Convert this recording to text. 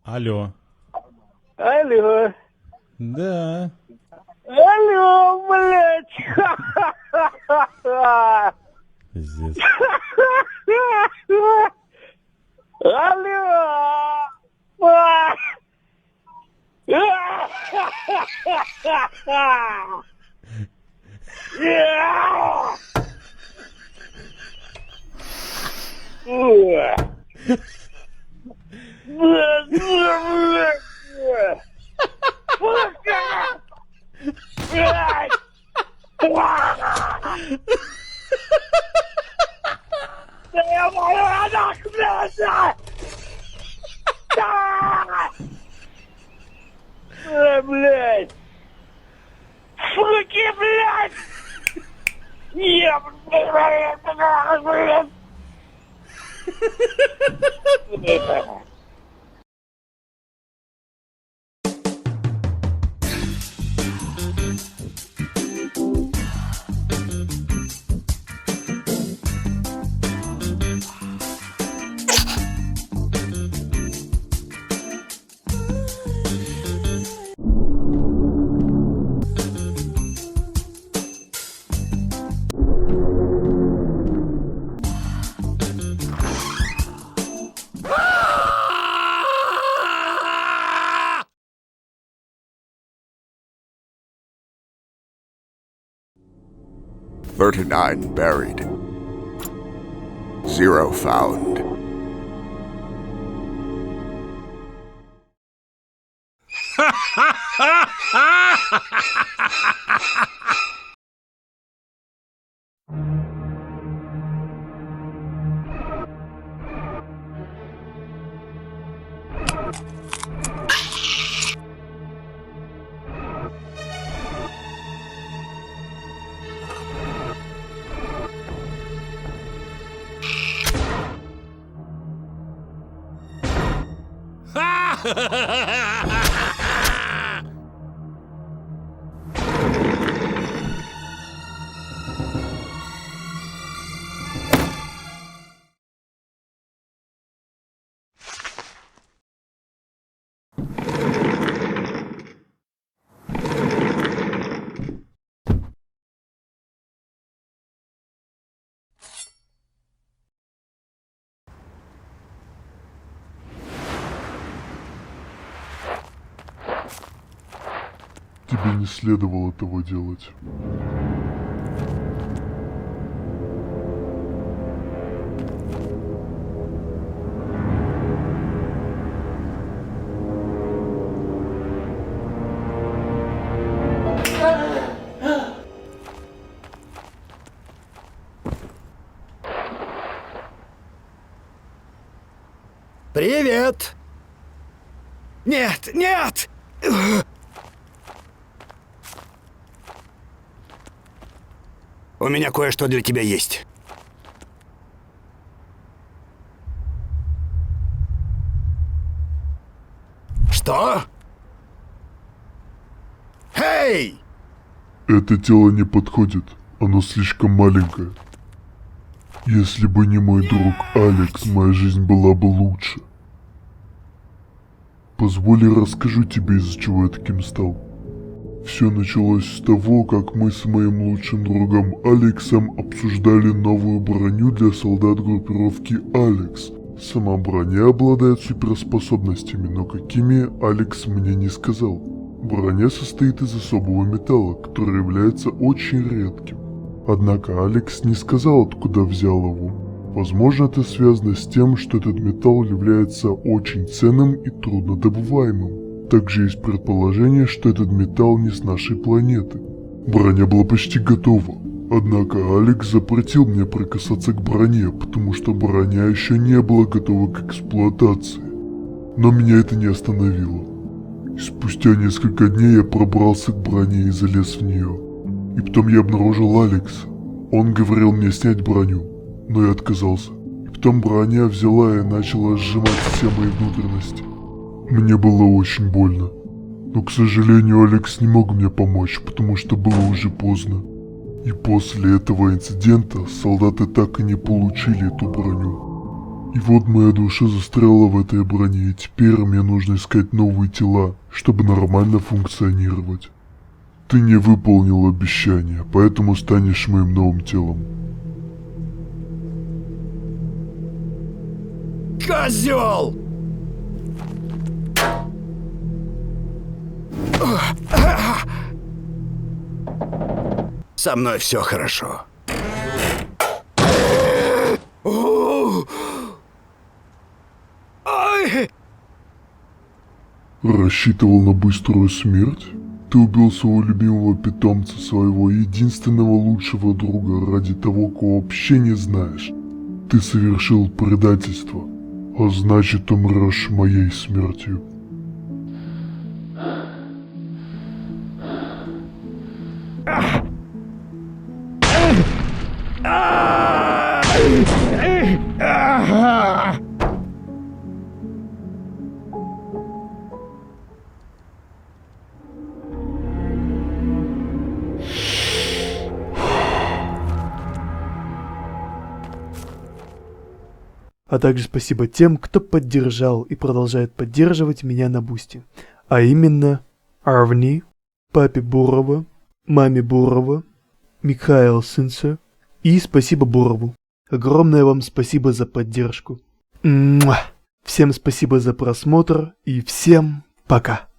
Алло. Алло. Да. Алло, блядь. Ха-ха-ха-ха. Пиздец. Алло. Да я мою родак, блядь! Блядь! Суки, блядь! Блядь! "39 buried. 0 found." Тебе не следовало этого делать. Привет! Нет, нет! У меня кое-что для тебя есть. Что? Эй! Это тело не подходит. Оно слишком маленькое. Если бы не мой друг Алекс, моя жизнь была бы лучше. Позволь, я расскажу тебе, из-за чего я таким стал. Все началось с того, как мы с моим лучшим другом Алексом обсуждали новую броню для солдат группировки Алекс. Сама броня обладает суперспособностями, но какими, Алекс мне не сказал. Броня состоит из особого металла, который является очень редким. Однако Алекс не сказал, откуда взял его. Возможно, это связано с тем, что этот металл является очень ценным и труднодобываемым. Также есть предположение, что этот металл не с нашей планеты. Броня была почти готова. Однако Алекс запретил мне прикасаться к броне, потому что броня еще не была готова к эксплуатации. Но меня это не остановило. И спустя несколько дней я пробрался к броне и залез в нее. И потом я обнаружил Алекса. Он говорил мне снять броню, но я отказался. И потом броня взяла и начала сжимать все мои внутренности. Мне было очень больно. Но, к сожалению, Алекс не мог мне помочь, потому что было уже поздно. И после этого инцидента солдаты так и не получили эту броню. И вот моя душа застряла в этой броне, и теперь мне нужно искать новые тела, чтобы нормально функционировать. Ты не выполнил обещание, поэтому станешь моим новым телом. Козел! Со мной все хорошо. Рассчитывал на быструю смерть? Ты убил своего любимого питомца, своего единственного лучшего друга ради того, кого вообще не знаешь. Ты совершил предательство, а значит умрешь моей смертью. А также спасибо тем, кто поддержал и продолжает поддерживать меня на Бусти. А именно Арвни, папе Бурова, маме Бурова, Михаил Синце и спасибо Бурову. Огромное вам спасибо за поддержку. Всем спасибо за просмотр и всем пока.